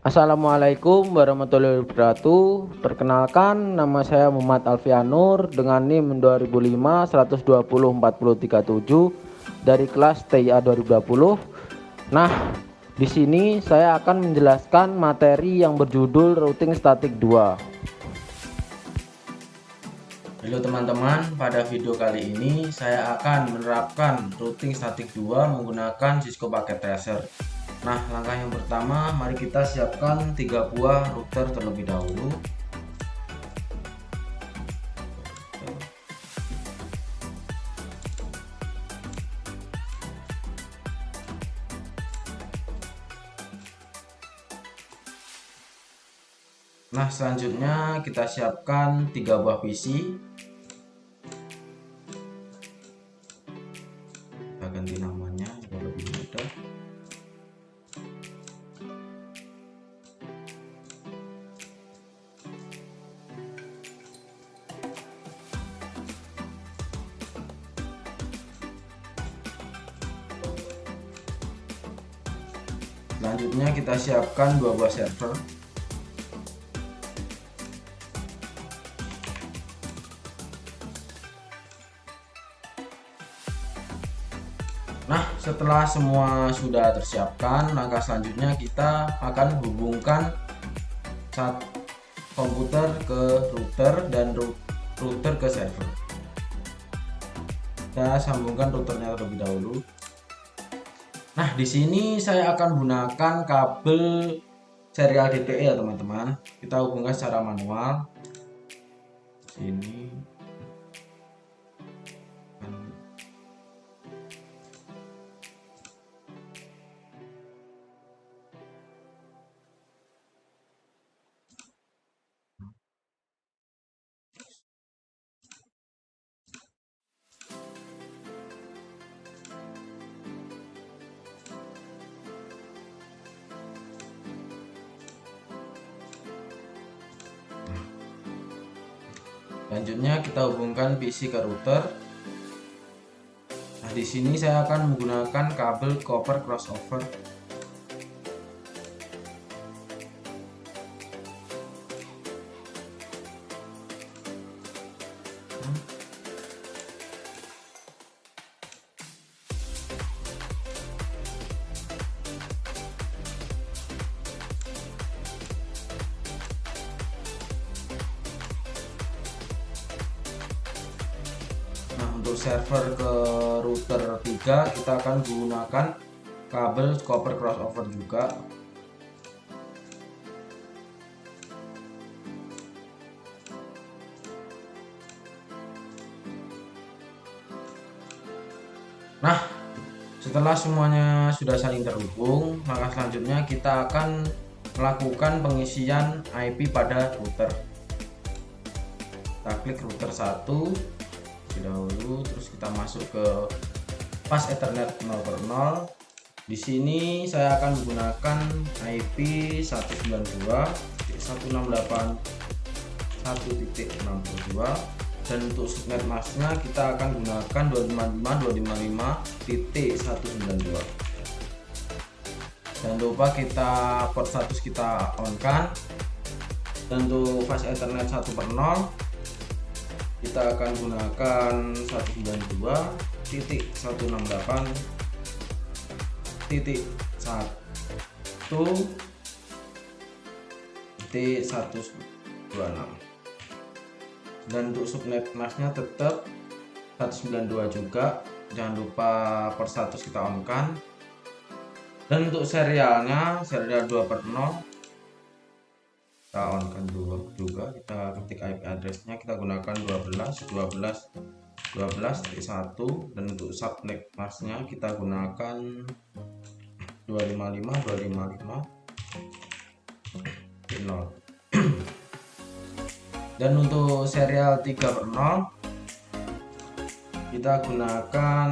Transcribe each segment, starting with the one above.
Assalamualaikum warahmatullahi wabarakatuh. Perkenalkan, nama saya Muhammad Alfianur dengan NIM 2005 120 40 37 dari kelas TIA 2020. Nah, di sini saya akan menjelaskan materi yang berjudul routing statik 2. Halo teman-teman, pada video kali ini saya akan menerapkan routing statik 2 menggunakan Cisco Packet Tracer. Nah, langkah yang pertama, mari kita siapkan 3 buah router terlebih dahulu. Nah, selanjutnya kita siapkan 3 buah PC. Kita ganti namanya biar lebih mudah. Selanjutnya kita siapkan 2 buah server. Nah, setelah semua sudah tersiapkan, langkah selanjutnya kita akan hubungkan komputer ke router dan router ke server. Kita sambungkan routernya terlebih dahulu. Nah, di sini saya akan gunakan kabel serial DPE ya teman-teman. Kita hubungkan secara manual. Sini. Selanjutnya kita hubungkan PC ke router. Nah, di sini saya akan menggunakan kabel copper crossover. Untuk server ke router 3 kita akan gunakan kabel copper crossover juga. Nah, setelah semuanya sudah saling terhubung, maka selanjutnya kita akan melakukan pengisian IP pada router. Kita klik router 1 dahulu, terus kita masuk ke pas Ethernet 0/0. Di sini saya akan menggunakan IP 192.168.1.62 dan untuk subnet masknya kita akan gunakan 255.255.192. Jangan lupa kita port status kita on kan. Dan untuk fast Ethernet 1/0 kita akan gunakan 192.168.1.126. Dan untuk subnet masknya tetap 192 juga. Jangan lupa port status kita on kan. Dan untuk serialnya serial 2/0 kita on kan juga, kita ketik IP addressnya, kita gunakan 12.12.12.1 dan untuk subnet masknya kita gunakan 255.255.0. Dan untuk serial 3/0 kita gunakan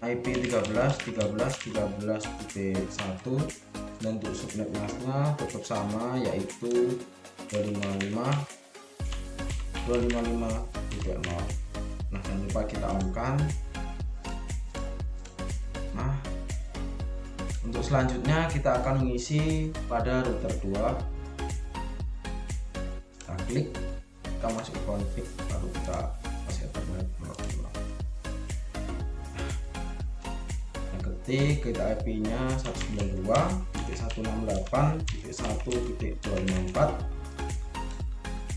IP 13.13.13.1 dan untuk subnet masknya tetap sama, yaitu 255.255.0. Nah, jangan lupa kita on kan. Nah, Untuk selanjutnya kita akan mengisi pada router 2. Kita klik, kita masuk config, baru kita kasih Ethernet 02. Yang ketik kita IP-nya 192.168.1.254.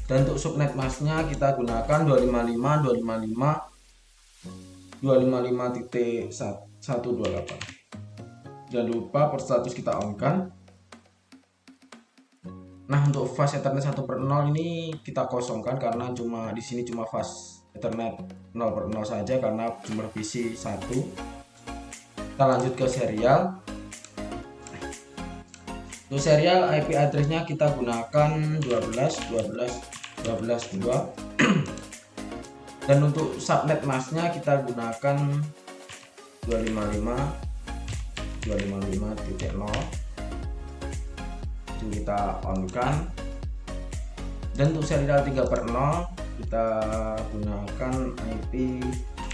Dan untuk subnet masknya kita gunakan 255.255.128. Jangan lupa port status kita on kan. Nah, untuk fast Ethernet 1/0 ini kita kosongkan karena di sini cuma fast Ethernet 0/0 saja karena jumlah PC 1. Kita lanjut ke serial. Untuk serial IP address-nya kita gunakan 12.12.12.2. Dan untuk subnet masknya kita gunakan 255.255.0. itu kita on kan. Dan untuk serial 3/0 kita gunakan IP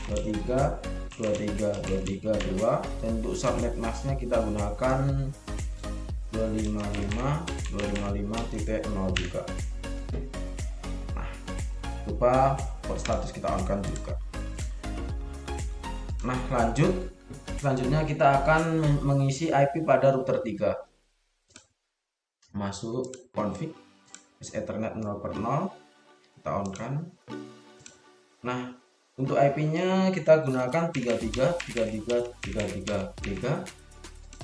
23.23.23.2. dan untuk subnet masknya kita gunakan 255.255.0 juga. Nah, lupa port status kita on kan juga. Nah, selanjutnya kita akan mengisi IP pada router 3. Masuk config Ethernet 0/0, kita on kan. Nah, untuk IP-nya kita gunakan 33.33.33.3.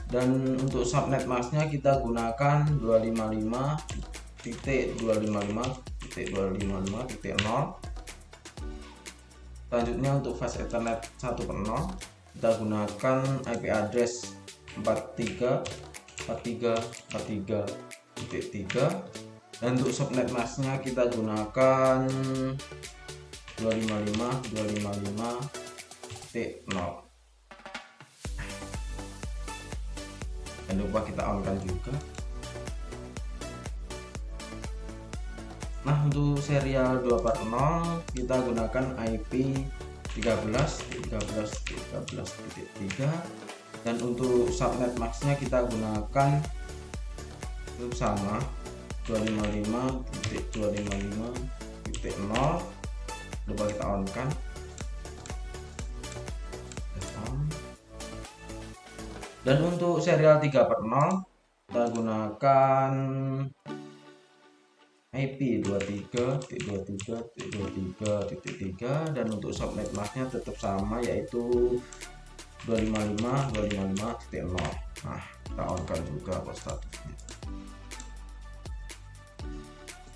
dan untuk subnet masknya kita gunakan 255.255.255.0. Selanjutnya untuk fast Ethernet 1/0 kita gunakan IP address 43.43.43.3. dan untuk subnet masknya kita gunakan 255.255.0. Jangan lupa kita on kan juga. Nah, untuk serial 2/0 kita gunakan IP 13.13.13.3. dan untuk subnet masknya kita gunakan itu sama 255.255.0. lupa kita on kan. Dan untuk serial 3/0 kita gunakan IP 23.23.23.3. dan untuk subnet masknya tetap sama yaitu 255.255.0. Nah, kita on kan juga port statusnya.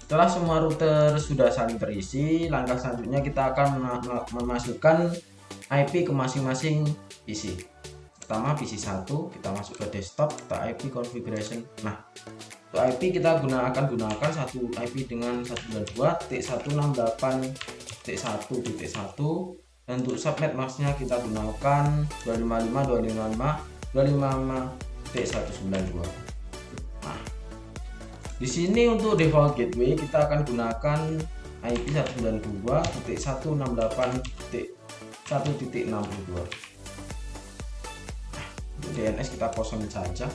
Setelah semua router sudah saling terisi, langkah selanjutnya kita akan memasukkan IP ke masing-masing PC. Pertama PC 1 kita masuk ke desktop, kita IP configuration. Nah, untuk IP kita gunakan satu IP dengan 192.168.1.1. dan untuk subnet masknya kita gunakan 255.255.255.192. Nah, di sini untuk default gateway kita akan gunakan IP 192.168.1.62. DNS kita kosongin saja.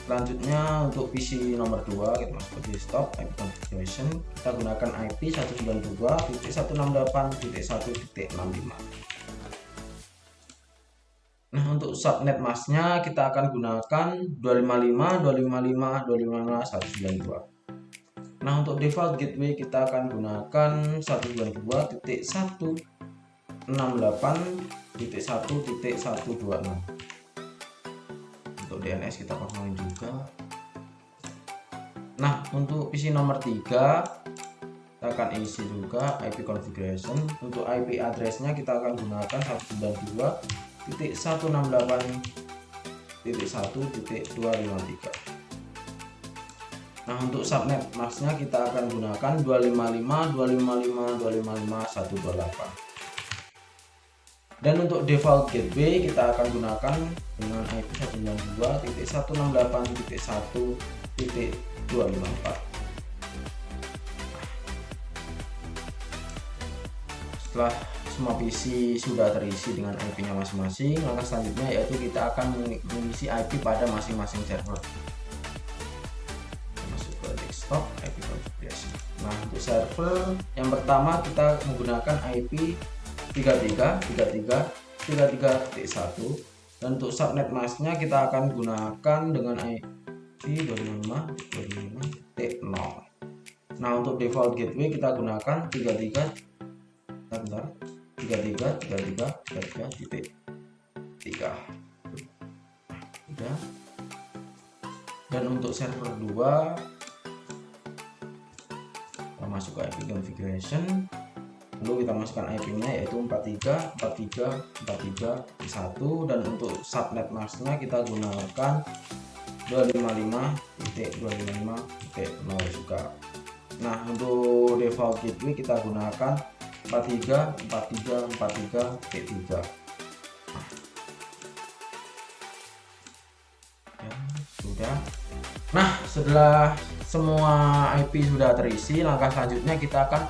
Selanjutnya untuk PC nomor 2 kita masuk ke desktop, IP configuration, kita gunakan IP 192.168.1.65. Nah, untuk subnet masknya kita akan gunakan 255.255.255.192. Nah, untuk default gateway kita akan gunakan 192.168.1.126. untuk DNS kita kosongin juga. Nah, untuk PC nomor 3 kita akan isi juga IP configuration. Untuk IP address-nya kita akan gunakan 192.168.1.253. Nah, untuk subnet masknya kita akan gunakan 255.255.255.128. Dan untuk default gateway kita akan gunakan dengan IP 192.168.1.254. setelah semua PC sudah terisi dengan IP-nya masing-masing, langkah selanjutnya yaitu kita akan mengisi IP pada masing-masing server. Masuk ke desktop, IP configuration. Nah, untuk server yang pertama kita menggunakan IP 33.33.1, dan untuk subnet masknya kita akan gunakan dengan IP 255.255.0. Nah, untuk default gateway kita gunakan 33.33.3. Dan untuk server 2 kita masuk ke IP configuration, lalu kita masukkan IP-nya yaitu 43.43.43.1, dan untuk subnet masknya kita gunakan 255.255.0 juga. Nah, untuk default gateway kita gunakan 43.43.43.3. Ya, sudah. Nah, setelah semua IP sudah terisi, langkah selanjutnya kita akan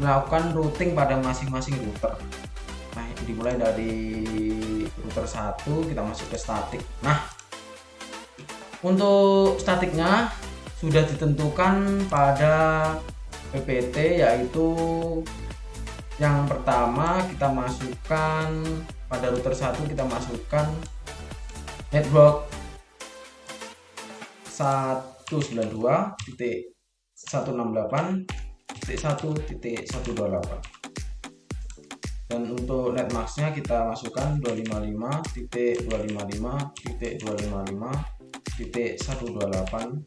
melakukan routing pada masing-masing router. Nah, dimulai dari router 1 kita masuk ke statik. Nah, untuk statiknya sudah ditentukan pada PPT, yaitu yang pertama kita masukkan pada router 1 kita masukkan network 192.168.1.128, dan untuk netmasknya kita masukkan 255.255.255.128,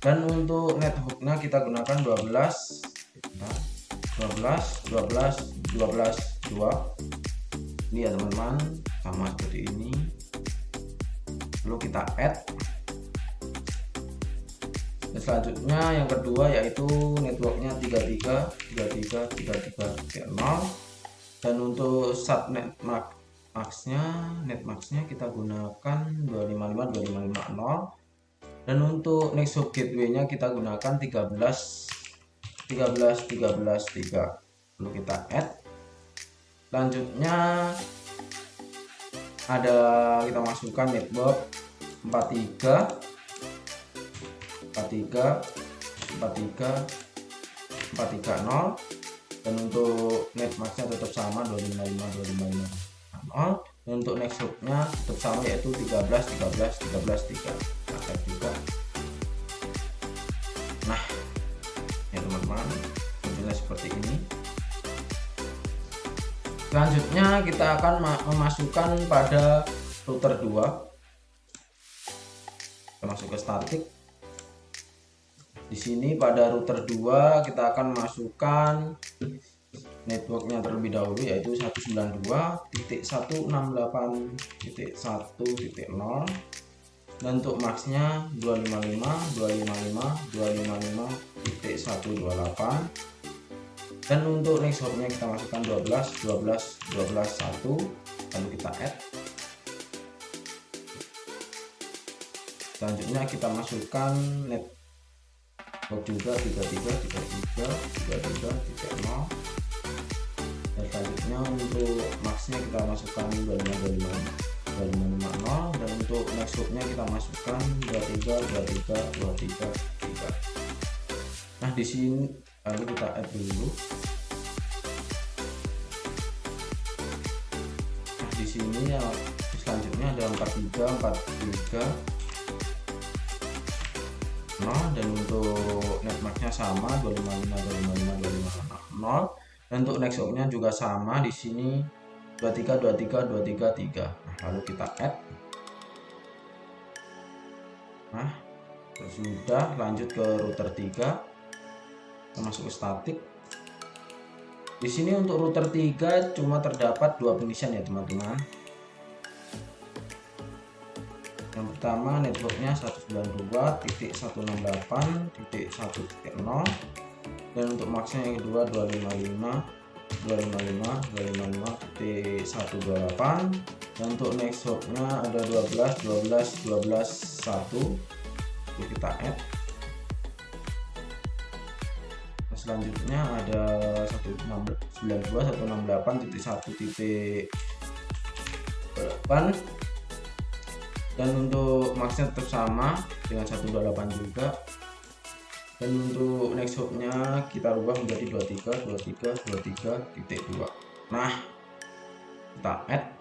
dan untuk nethooknya kita gunakan 12.2 ini ya teman-teman, sama seperti ini. Lalu kita add, dan selanjutnya yang kedua yaitu networknya 33.33.33.0, dan untuk subnet netmasknya kita gunakan 255.255.0, dan untuk next hop gateway-nya kita gunakan 13.13.13.3. Lalu kita add. Selanjutnya kita masukkan network 43.43.43.43.0, dan untuk netmasknya tetap sama 255.255.0, dan untuk next hop-nya tetap sama yaitu 13.13.13.3. juga. Nah, ya teman-teman, hasilnya seperti ini. Selanjutnya kita akan memasukkan pada router 2. Kita masuk ke statik. Di sini pada router 2 kita akan masukkan networknya terlebih dahulu yaitu 192.168.1.0, dan untuk masknya 255.255.255.128, dan untuk next hopnya kita masukkan 12.12.12.1, lalu kita add. Selanjutnya kita masukkan network juga 33.33.33.0, dan selanjutnya untuk masknya kita masukkan 255.255.0, dan untuk next hopnya kita masukkan 23.23.23.3. Nah, di sini lalu kita add dulu. Nah, di sini ya selanjutnya ada 43.43.0, dan untuk netmasknya sama 255.255.255.0, dan untuk next hopnya juga sama di sini 23.23.23.3. Lalu kita add. Nah, sudah, lanjut ke router 3. Kita masuk ke statik. Di sini untuk router 3 cuma terdapat 2 pengisian ya teman-teman. Yang pertama networknya 192.168.1.0, dan untuk maksnya yang kedua 255.255.128, dan untuk next hopnya ada 12.12.12.1. Kita add. selanjutnya ada 192.168.1.8, dan untuk maxnya tetap sama dengan 128 juga. Dan untuk next hopnya kita rubah menjadi 23.23.23.2. Nah, kita add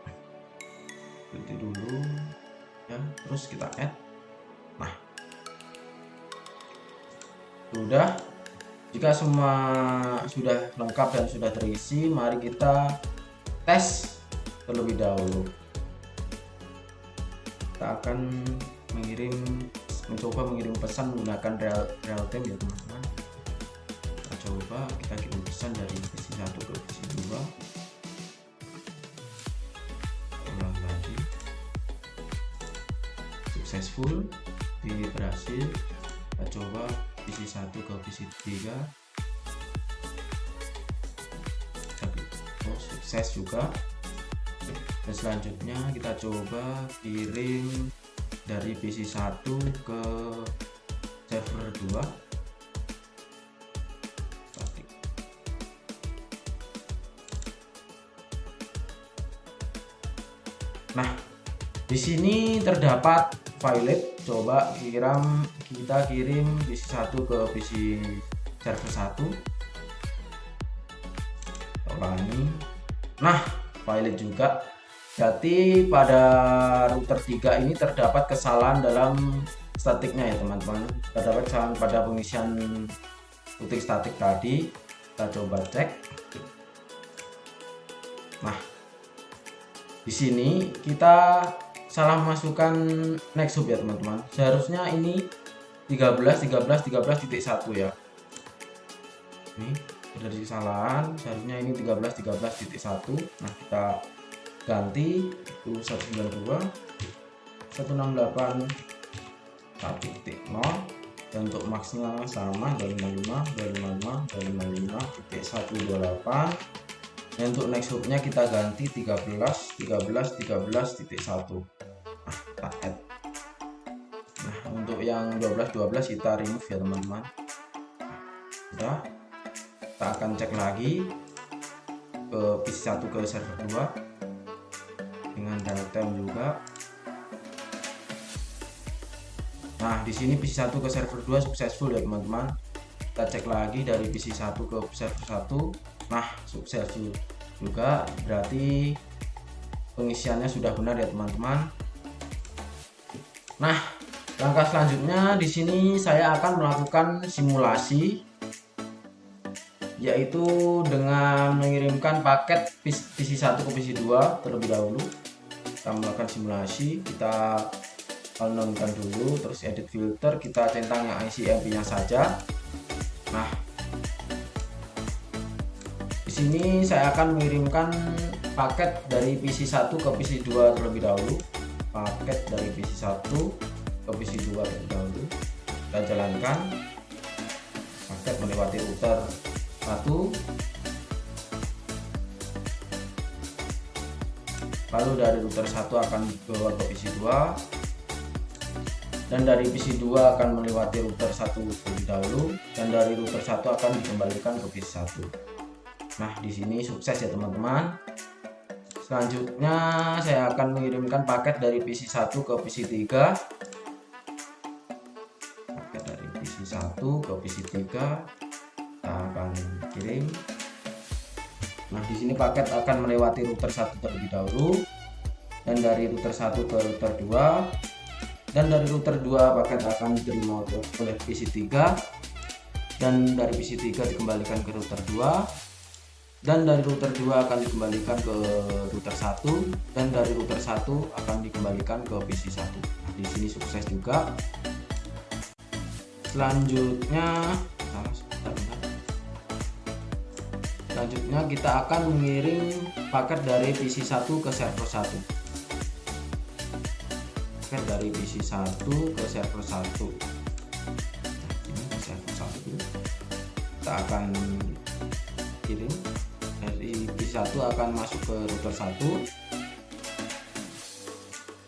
dulu ya, terus kita add. Nah, sudah. Jika semua sudah lengkap dan sudah terisi, mari kita tes terlebih dahulu. Kita akan mencoba mengirim pesan menggunakan real time ya teman-teman. Kita coba, kita kirim pesan dari PC 1 ke PC 2. Ulang lagi. Successful, berhasil. Kita coba PC 1 ke PC 3. Sukses juga. Dan selanjutnya kita coba kirim dari PC 1 ke server 2. Nah, di sini terdapat file. Coba kita kirim PC 1 ke PC server 1. Ulangi. Nah, file juga. Berarti pada router 3 ini terdapat kesalahan dalam statiknya ya teman-teman. Terdapat kesalahan pada pengisian routing statik tadi. Kita coba cek. Nah, di sini kita salah masukkan next hop ya teman-teman. Seharusnya ini 13.13.13.1 ya. Ini ada kesalahan, seharusnya ini 13.13.1. Nah, kita ganti itu 192.168.1.0, dan untuk maxnya sama 255.255.255.128. dan untuk next hopnya kita ganti 13.13.13.1. Nah, kita add. Nah, untuk yang 12.12 kita remove ya teman-teman. Sudah, kita akan cek lagi ke PC 1 ke server 2 dengan real time juga. Nah, di sini PC 1 ke server 2 successful ya teman-teman. Kita cek lagi dari PC 1 ke server 1. Nah, successful juga, berarti pengisiannya sudah benar ya teman-teman. Nah, langkah selanjutnya di sini saya akan melakukan simulasi, yaitu dengan mengirimkan paket PC 1 ke PC 2 terlebih dahulu. Kita melakukan simulasi, kita nonton dulu, terus edit filter, kita centang yang ICMP nya saja. Nah, di sini saya akan mengirimkan paket dari PC 1 ke PC 2 terlebih dahulu. Paket dari PC 1 ke PC 2 terlebih dahulu. Kita jalankan. Paket melewati router 1. Lalu dari router 1 akan dibawa ke PC 2. Dan dari PC 2 akan melewati router 1 terlebih dahulu, dan dari router 1 akan dikembalikan ke PC 1. Nah, di sini sukses ya teman-teman. Selanjutnya saya akan mengirimkan paket dari PC 1 ke PC 3. Paket dari PC 1 ke PC 3 kita akan kirim. Nah, di sini paket akan melewati router 1 terlebih dahulu, dan dari router 1 ke router 2, dan dari router 2 paket akan diterima oleh PC 3, dan dari PC 3 dikembalikan ke router 2, dan dari router 2 akan dikembalikan ke router 1, dan dari router 1 akan dikembalikan ke PC 1. Nah, di sini sukses juga. Selanjutnya kita akan mengirim paket dari PC 1 ke server 1. Paket dari PC 1 ke server 1. Ini ke server 1. Kita akan kirim. Dari PC 1 akan masuk ke router 1.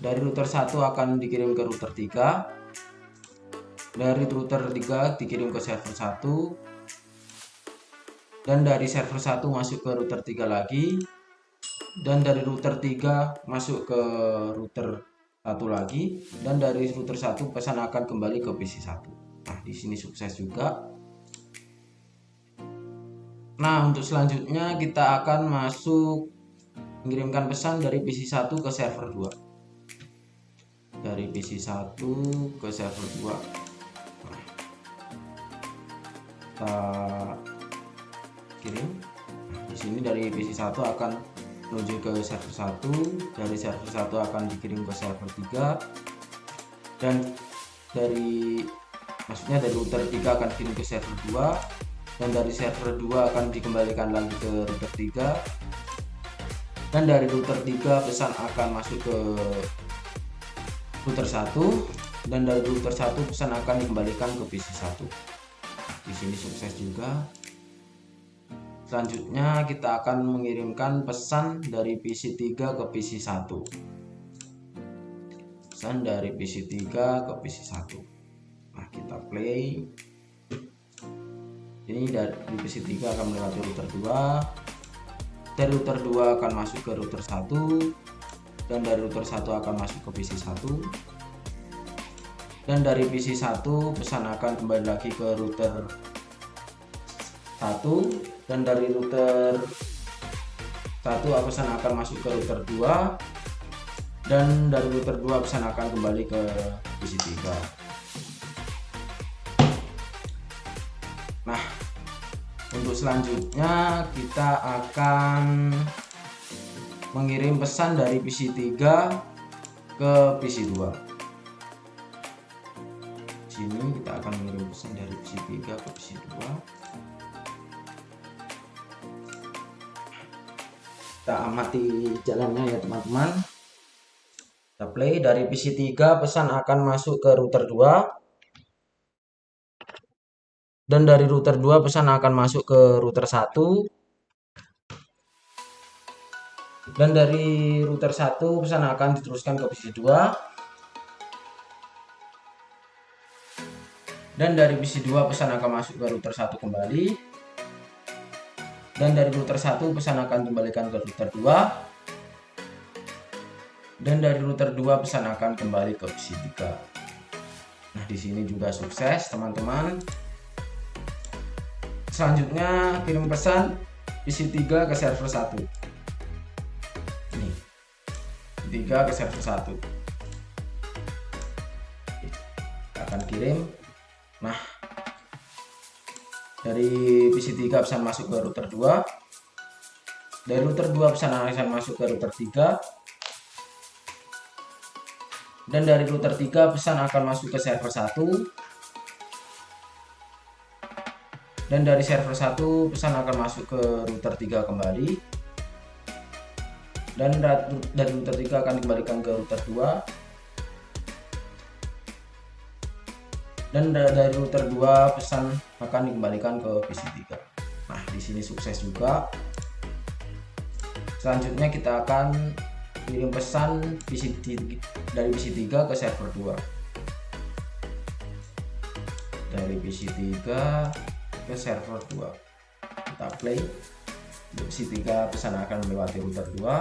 Dari router 1 akan dikirim ke router 3. Dari router 3 dikirim ke server 1. dan dari server 1 masuk ke router 3 lagi, dan dari router 3 masuk ke router 1 lagi, dan dari router 1 pesan akan kembali ke PC 1. Nah, di sini sukses juga. Nah, untuk selanjutnya kita akan mengirimkan pesan dari PC 1 ke server 2. Dari PC 1 ke server 2. Nah, kita kirim. Nah, di sini dari PC 1 akan menuju ke server 1, dari server 1 akan dikirim ke server 3, dan dari router 3 akan dikirim ke server 2, dan dari server 2 akan dikembalikan lagi ke router 3, dan dari router 3 pesan akan masuk ke router 1, dan dari router 1 pesan akan dikembalikan ke PC 1. Di sini sukses juga. Selanjutnya kita akan mengirimkan pesan dari PC 3 ke PC 1. Pesan dari PC 3 ke PC 1. Nah, kita play. Ini dari PC 3 akan melewati router 2. Dari router 2 akan masuk ke router 1, dan dari router 1 akan masuk ke PC 1. Dan dari PC 1 pesan akan kembali lagi ke router 1, dan dari router 1 pesan akan masuk ke router 2, dan dari router 2 pesan akan kembali ke PC 3. Nah, untuk selanjutnya kita akan mengirim pesan dari PC 3 ke PC 2. Sini kita akan mengirim pesan dari PC 3 ke PC 2. Kita amati jalannya ya teman-teman. Kita play. Dari PC 3 pesan akan masuk ke router 2, dan dari router 2 pesan akan masuk ke router 1, dan dari router 1 pesan akan diteruskan ke PC 2, dan dari PC 2 pesan akan masuk ke router 1 kembali, dan dari router 1 pesan akan dikembalikan ke router 2, dan dari router 2 pesan akan kembali ke PC 3. Nah, di sini juga sukses teman-teman. Selanjutnya kirim pesan PC 3 ke server 1. Ini 3 ke server 1. Kita akan kirim. Nah, dari PC 3 pesan masuk ke router 2, dari router 2 pesan akan masuk ke router 3, dan dari router 3 pesan akan masuk ke server 1, dan dari server 1 pesan akan masuk ke router 3 kembali, dan dari router 3 akan dikembalikan ke router 2, dan dari router 2 pesan akan dikembalikan ke PC 3. Nah, di sini sukses juga. Selanjutnya kita akan kirim pesan dari PC 3 ke server 2. Dari PC 3 ke server 2. Kita play. Di PC 3 pesan akan melewati router 2.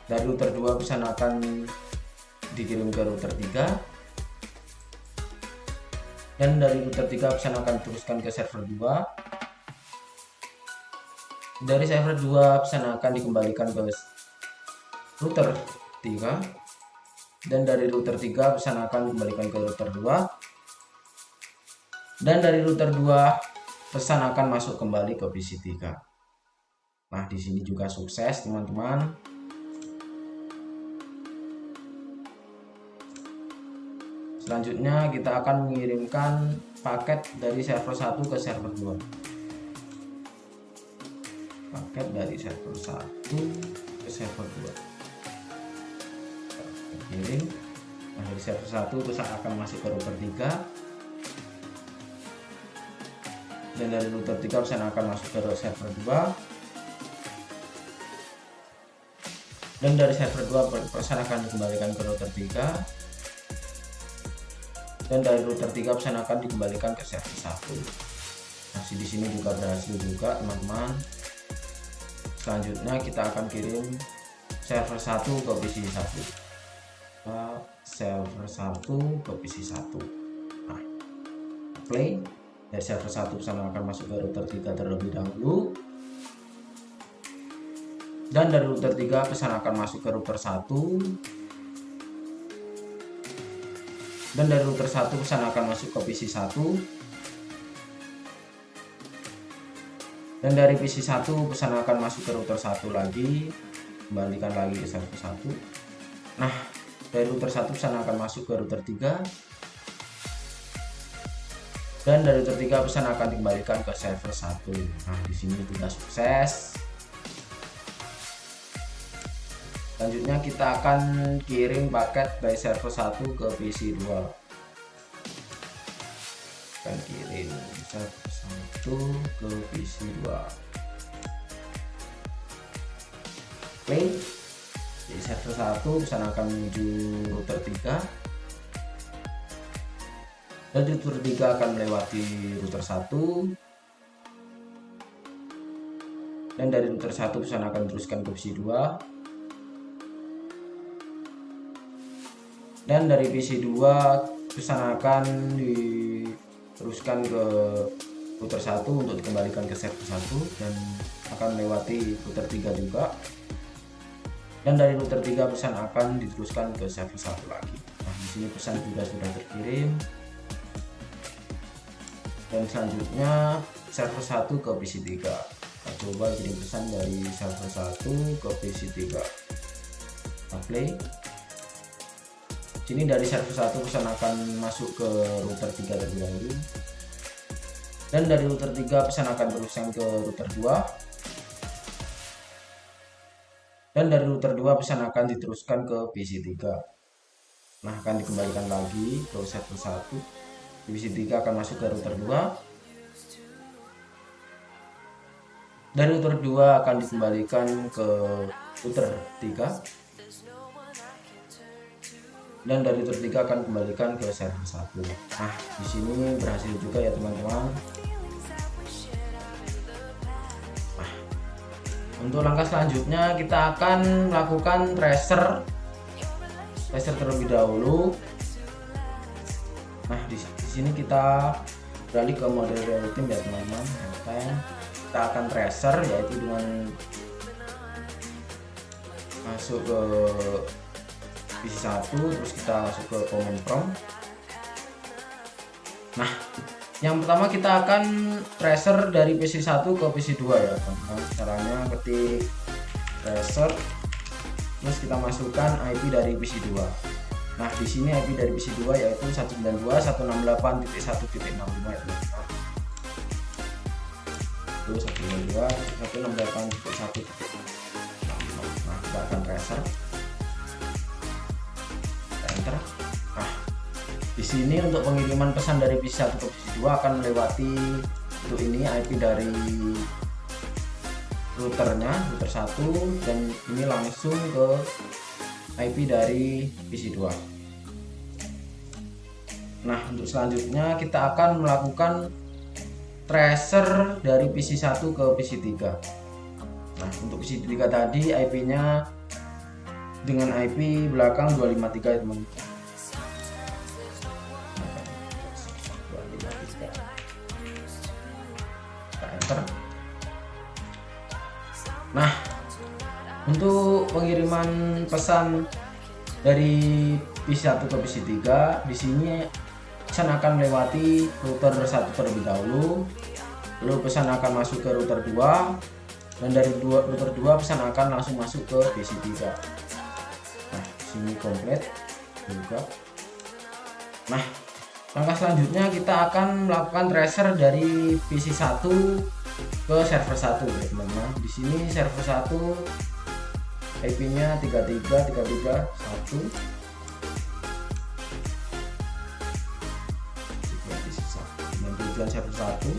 Dari router 2 pesan akan dikirim ke router 3. Dan dari router 3 pesan akan diteruskan ke server 2. Dari server 2 pesan akan dikembalikan ke router 3, dan dari router 3 pesan akan dikembalikan ke router 2, dan dari router 2 pesan akan masuk kembali ke PC 3. Nah, di sini juga sukses teman-teman. Selanjutnya kita akan mengirimkan paket dari server 1 ke server 2. Paket dari server 1 ke server 2. Kirim. Nah, dari server 1 pesan akan masuk ke router 3. Dan dari router 3 pesan akan masuk ke server 2. Dan dari server 2 pesan akan dikembalikan ke router 3. Dan dari router 3 pesan akan dikembalikan ke server 1. Masih di sini juga berhasil juga teman-teman. Selanjutnya kita akan kirim server 1 ke PC 1. Server 1 ke PC 1. Nah, play. Dari server 1 pesan akan masuk ke router 3 terlebih dahulu. Dan dari router 3 pesan akan masuk ke router 1. Dan dari router 1 pesan akan masuk ke PC 1. Dan dari PC 1 pesan akan masuk ke router 1 lagi. Kembalikan lagi ke server 1. Nah, dari router 1 pesan akan masuk ke router 3. Dan dari router 3 pesan akan dikembalikan ke server 1. Nah, di sini sudah sukses. Selanjutnya kita akan kirim paket dari server 1 ke PC 2. Akan kirim server 1 ke PC 2. Play. Di server 1 pesan akan menuju router 3. Dan router 3 akan melewati router 1. Dan dari router 1 pesan akan teruskan ke PC 2. Dan dari PC 2 pesan akan diteruskan ke router 1 untuk dikembalikan ke server 1 dan akan melewati router 3 juga. Dan dari router 3 pesan akan diteruskan ke server 1 lagi. Nah, di sini pesan juga sudah terkirim. Dan selanjutnya server 1 ke PC 3. Kita coba kirim pesan dari server 1 ke PC 3. Kita play. Sini dari server 1 pesan akan masuk ke router 3 terlebih dahulu. Dan dari router 3 pesan akan teruskan ke router 2. Dan dari router 2 pesan akan diteruskan ke PC 3. Nah, akan dikembalikan lagi ke server 1. PC 3 akan masuk ke router 2. Dari router 2 akan dikembalikan ke router 3. Dan dari router 3 akan kembalikan ke server 1. Nah, di sini berhasil juga ya teman-teman. Nah, untuk langkah selanjutnya kita akan melakukan tracer terlebih dahulu. Nah, di sini kita beralih ke mode real time ya teman-teman. Kita akan tracer yaitu dengan masuk ke PC 1, terus kita masuk ke command prompt. Nah, yang pertama kita akan tracer dari PC 1 ke PC 2 ya teman-teman. Caranya ketik tracer, terus kita masukkan IP dari PC 2. Nah, di sini IP dari PC 2 yaitu 192.168.1.65 ya teman-teman. Itu 192.168.1.65. Nah, kita akan tracer. Enter. Nah, di sini untuk pengiriman pesan dari PC 1 ke PC 2 akan melewati untuk ini IP dari routernya, router 1, dan ini langsung ke IP dari PC 2. Nah, untuk selanjutnya kita akan melakukan tracer dari PC 1 ke PC 3. Nah, untuk PC 3 tadi IP-nya dengan IP belakang 253 ya teman. 253. Kita enter. Nah, untuk pengiriman pesan dari PC 1 ke PC 3, di sini pesan akan melewati router 1 terlebih dahulu. Lalu pesan akan masuk ke router 2, dan dari router 2 pesan akan langsung masuk ke PC 3. Nah, sini komplit juga. Nah, langkah selanjutnya kita akan melakukan tracer dari PC 1 ke server 1 ya teman-teman. Di sini server 1 IP-nya 33.33.1. Dengan tujuan server 1.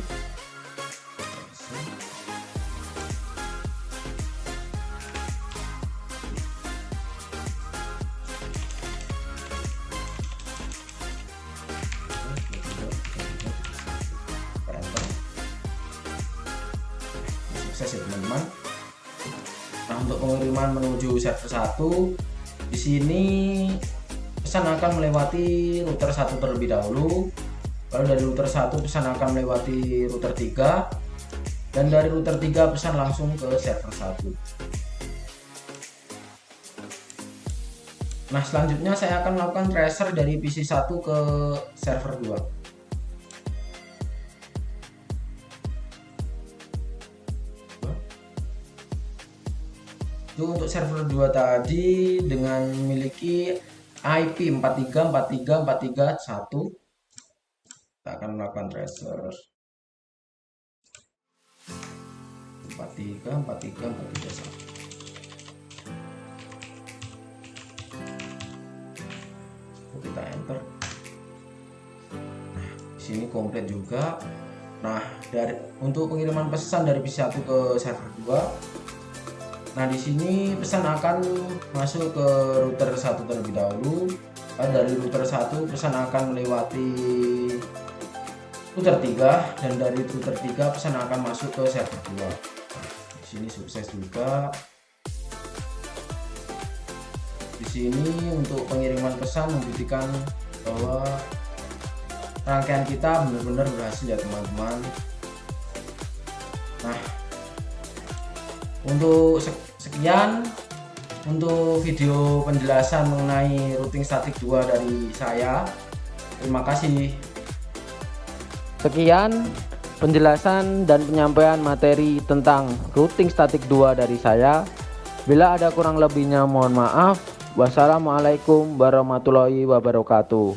sukses ya teman-teman. Nah, untuk pengiriman menuju server 1, di sini pesan akan melewati router 1 terlebih dahulu. Lalu dari router 1 pesan akan melewati router 3, dan dari router 3 pesan langsung ke server 1. Nah, selanjutnya saya akan melakukan tracer dari PC 1 ke server 2. Untuk server 2 tadi dengan memiliki IP 43434341, kita akan melakukan tracer 43434341. Kita enter. Nah, di sini komplit juga. Nah, untuk pengiriman pesan dari PC1 ke server 2. Nah, di sini pesan akan masuk ke router 1 terlebih dahulu. Dari router 1 pesan akan melewati router 3, dan dari router 3 pesan akan masuk ke server 2. Nah, di sini sukses juga. Di sini untuk pengiriman pesan membuktikan bahwa rangkaian kita benar-benar berhasil ya teman-teman. Nah, untuk sekian untuk video penjelasan mengenai routing statik 2 dari saya. Terima kasih. Sekian penjelasan dan penyampaian materi tentang routing statik 2 dari saya. Bila ada kurang lebihnya mohon maaf. Wassalamualaikum warahmatullahi wabarakatuh.